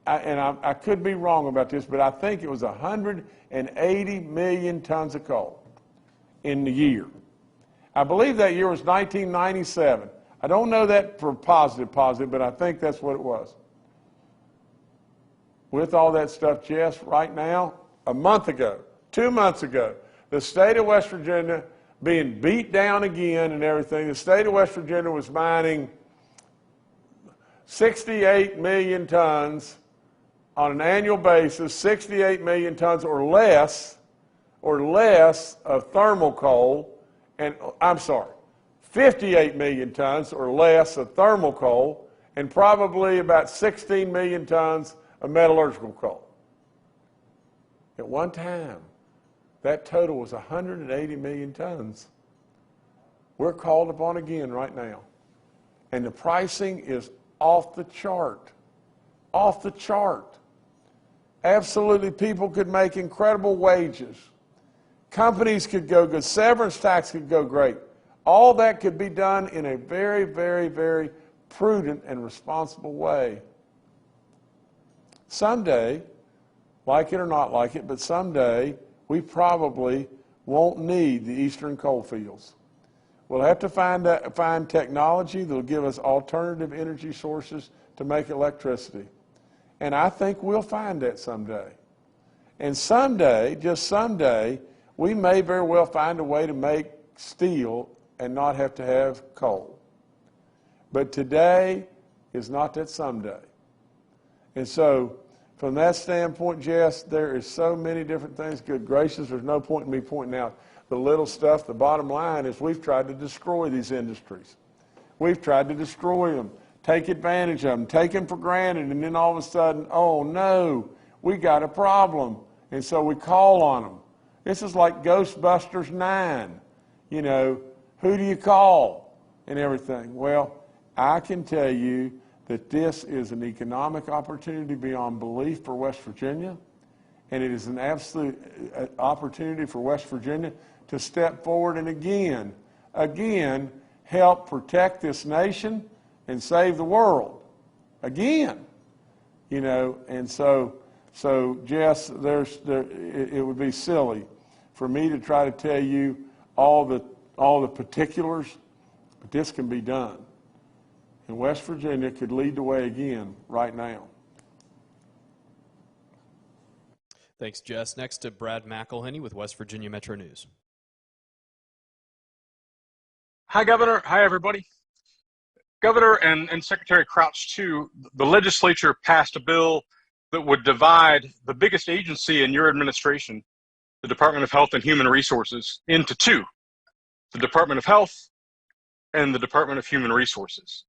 S1: and I could be wrong about this, but I think it was 180 million tons of coal in the year. I believe that year was 1997. I don't know that for positive, but I think that's what it was. With all that stuff, Jess, right now, a month ago, 2 months ago, the state of West Virginia being beat down again and everything, the state of West Virginia was mining 68 million tons on an annual basis, 68 million tons or less of thermal coal, and 58 million tons or less of thermal coal, and probably about 16 million tons of metallurgical coal. At one time, that total was 180 million tons. We're called upon again right now. And the pricing is off the chart. Off the chart. Absolutely, people could make incredible wages. Companies could go good. Severance tax could go great. All that could be done in a very, very, very prudent and responsible way. Someday, like it or not like it, but someday we probably won't need the eastern coal fields. We'll have to find technology that will give us alternative energy sources to make electricity. And I think we'll find that someday. And someday, just someday, we may very well find a way to make steel and not have to have coal. But today is not that someday. And so, from that standpoint, Jess, there is so many different things. Good gracious, there's no point in me pointing out the little stuff. The bottom line is we've tried to destroy these industries. We've tried to destroy them, take advantage of them, take them for granted, and then all of a sudden, oh no, we got a problem. And so we call on them. This is like Ghostbusters 9. You know, who do you call and everything? Well, I can tell you that this is an economic opportunity beyond belief for West Virginia, and it is an absolute opportunity for West Virginia to step forward and again, help protect this nation and save the world. again, you know, and so Jess, it would be silly for me to try to tell you all the particulars, but this can be done. And West Virginia could lead the way again right now.
S2: Thanks, Jess. Next to Brad McElhenney with West Virginia Metro News.
S10: Hi, Governor. Hi, everybody. Governor and Secretary Crouch, too, the legislature passed a bill that would divide the biggest agency in your administration, the Department of Health and Human Resources, into two, the Department of Health and the Department of Human Resources.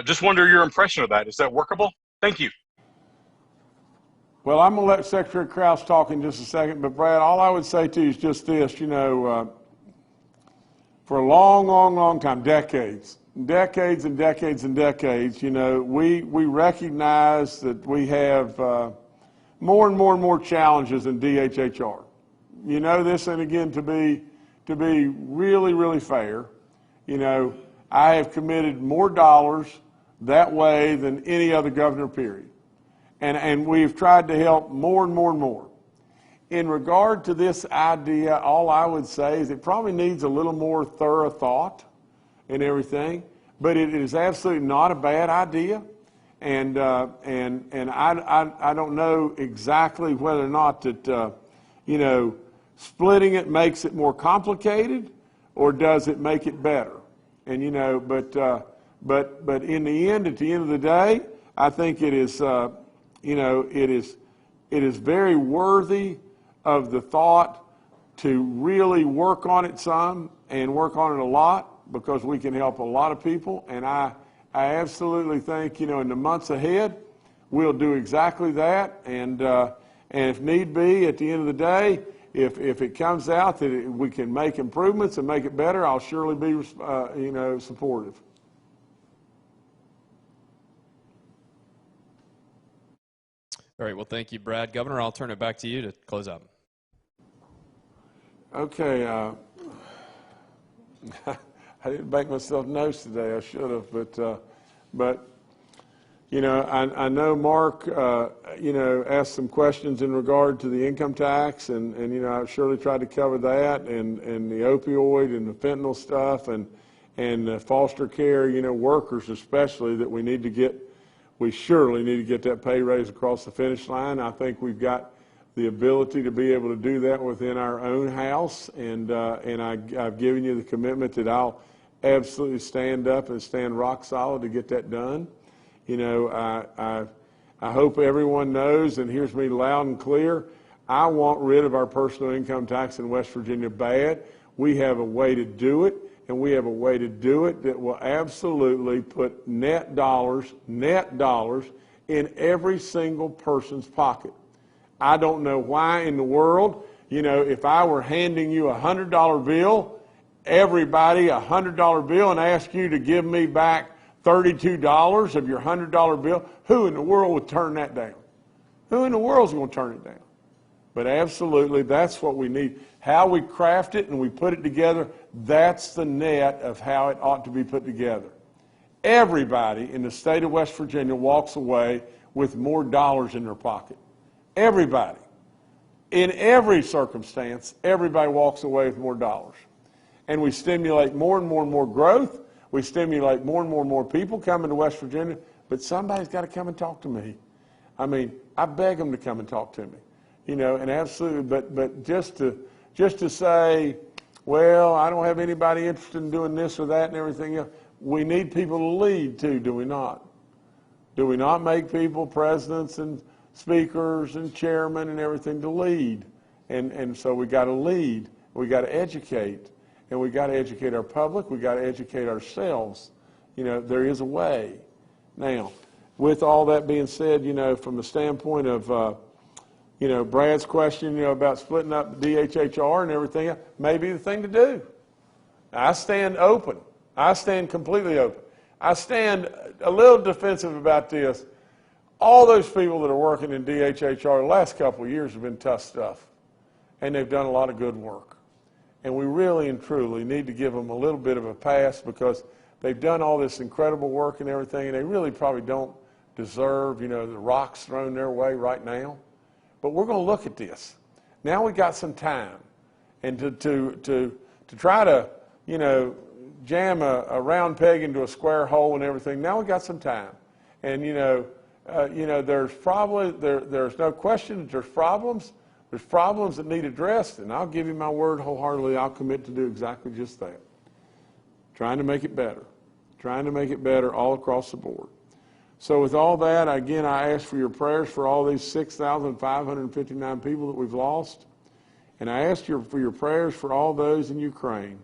S10: Just wonder your impression of that. Is that workable? Thank you.
S1: Well, I'm going to let Secretary Crouch talk in just a second, but Brad, all I would say to you is just this, you know, for a long time, decades, you know, we recognize that we have more and more challenges in DHHR. You know this, and again, to be really fair, you know, I have committed more dollars that way than any other governor, period. And we've tried to help more and more. In regard to this idea, all I would say is it probably needs a little more thorough thought and everything, but it is absolutely not a bad idea. And I don't know exactly whether or not that, you know, splitting it makes it more complicated or does it make it better? And, you know, but in the end, at the end of the day, I think it is, you know, it is very worthy of the thought to really work on it some and work on it a lot, because we can help a lot of people. And I absolutely think, you know, in the months ahead, we'll do exactly that. And if need be, at the end of the day, if it comes out that we can make improvements and make it better, I'll surely be, you know, supportive.
S2: All right, well, thank you, Brad. Governor, I'll turn it back to you to close out.
S1: Okay. I didn't make myself notes today. I should have, but you know, I know Mark, you know, asked some questions in regard to the income tax, and you know, I've surely tried to cover that, and the opioid and the fentanyl stuff, and foster care, you know, workers especially, that we need to get. We surely need to get that pay raise across the finish line. I think we've got the ability to be able to do that within our own house, and I've given you the commitment that I'll absolutely stand up and stand rock solid to get that done. You know, I hope everyone knows and hears me loud and clear. I want rid of our personal income tax in West Virginia bad. We have a way to do it. And we have a way to do it that will absolutely put net dollars in every single person's pocket. I don't know why in the world, you know, if I were handing you a $100 bill, everybody a $100 bill, and ask you to give me back $32 of your $100 bill, who in the world would turn that down? Who in the world is going to turn it down? But absolutely, that's what we need. How we craft it and we put it together, that's the net of how it ought to be put together. Everybody in the state of West Virginia walks away with more dollars in their pocket. Everybody. In every circumstance, everybody walks away with more dollars. And we stimulate more and more growth. We stimulate more and more people coming to West Virginia. But somebody's got to come and talk to me. I mean, I beg them to come and talk to me. You know, and absolutely, but just to say, well, I don't have anybody interested in doing this or that and everything else. We need people to lead too, do we not? Do we not make people presidents and speakers and chairmen and everything to lead? And so we got to lead. We got to educate, and we got to educate our public. We got to educate ourselves. You know, there is a way. Now, with all that being said, you know, from the standpoint of you know, Brad's question, you know, about splitting up the DHHR and everything, may be the thing to do. I stand open. I stand completely open. I stand a little defensive about this. All those people that are working in DHHR the last couple of years have been tough stuff, and they've done a lot of good work. And we really and truly need to give them a little bit of a pass, because they've done all this incredible work and everything, and they really probably don't deserve, the rocks thrown their way right now. But we're going to look at this. Now we got some time. And to try to, jam a round peg into a square hole and everything, now we got some time. And, there's no question that there's problems. There's problems that need addressed, and I'll give you my word wholeheartedly, I'll commit to do exactly just that. Trying to make it better. Trying to make it better all across the board. So with all that, again, I ask for your prayers for all these 6,559 people that we've lost. And I ask for your prayers for all those in Ukraine.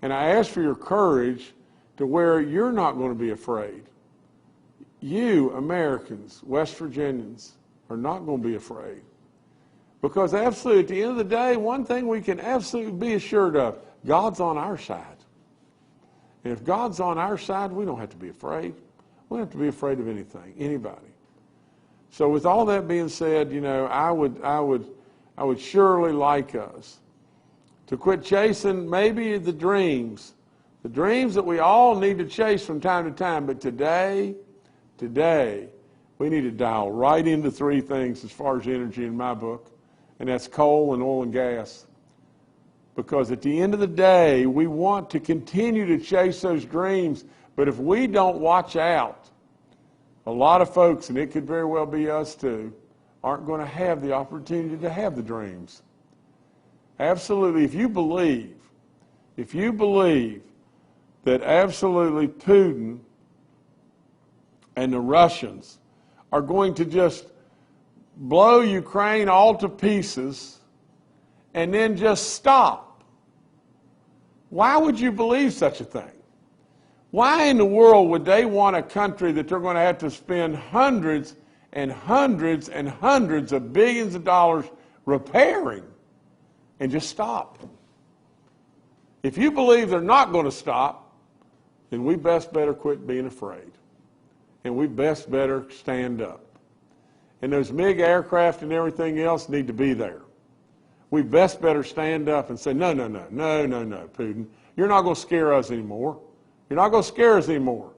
S1: And I ask for your courage to where you're not going to be afraid. You, Americans, West Virginians, are not going to be afraid. Because absolutely, at the end of the day, one thing we can absolutely be assured of, God's on our side. And if God's on our side, we don't have to be afraid. We don't have to be afraid of anything, anybody. So with all that being said, I would surely like us to quit chasing maybe the dreams that we all need to chase from time to time. But today, we need to dial right into three things as far as energy in my book. And that's coal and oil and gas. Because at the end of the day, we want to continue to chase those dreams. But if we don't watch out, a lot of folks, and it could very well be us too, aren't going to have the opportunity to have the dreams. Absolutely, if you believe that absolutely Putin and the Russians are going to just blow Ukraine all to pieces and then just stop. Why would you believe such a thing? Why in the world would they want a country that they're going to have to spend hundreds and hundreds and hundreds of billions of dollars repairing and just stop? If you believe they're not going to stop, then we best better quit being afraid. And we best better stand up. And those MiG aircraft and everything else need to be there. We best better stand up and say, no, Putin. You're not going to scare us anymore. You're not going to scare us anymore.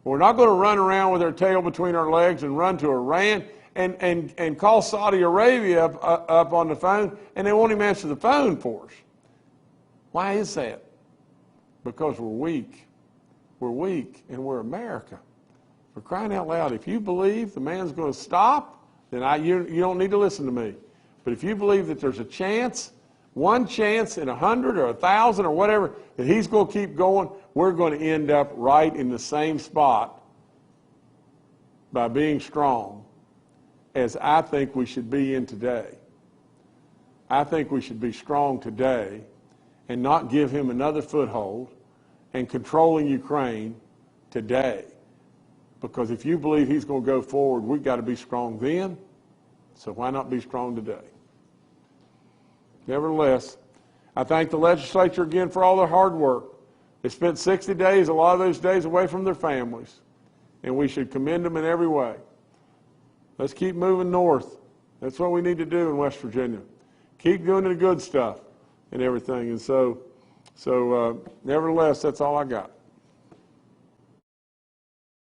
S1: We're not going to run around with our tail between our legs and run to Iran and call Saudi Arabia up on the phone, and they won't even answer the phone for us. Why is that? Because we're weak. We're weak, and we're America. For crying out loud, if you believe the man's going to stop, then you don't need to listen to me. But if you believe that there's a chance, one chance in 100 or 1,000 or whatever, that he's going to keep going, we're going to end up right in the same spot by being strong as I think we should be in today. I think we should be strong today and not give him another foothold and controlling Ukraine today. Because if you believe he's going to go forward, we've got to be strong then. So why not be strong today? Nevertheless, I thank the legislature again for all their hard work. They spent 60 days, a lot of those days, away from their families. And we should commend them in every way. Let's keep moving north. That's what we need to do in West Virginia. Keep doing the good stuff and everything. And so nevertheless, that's all I got.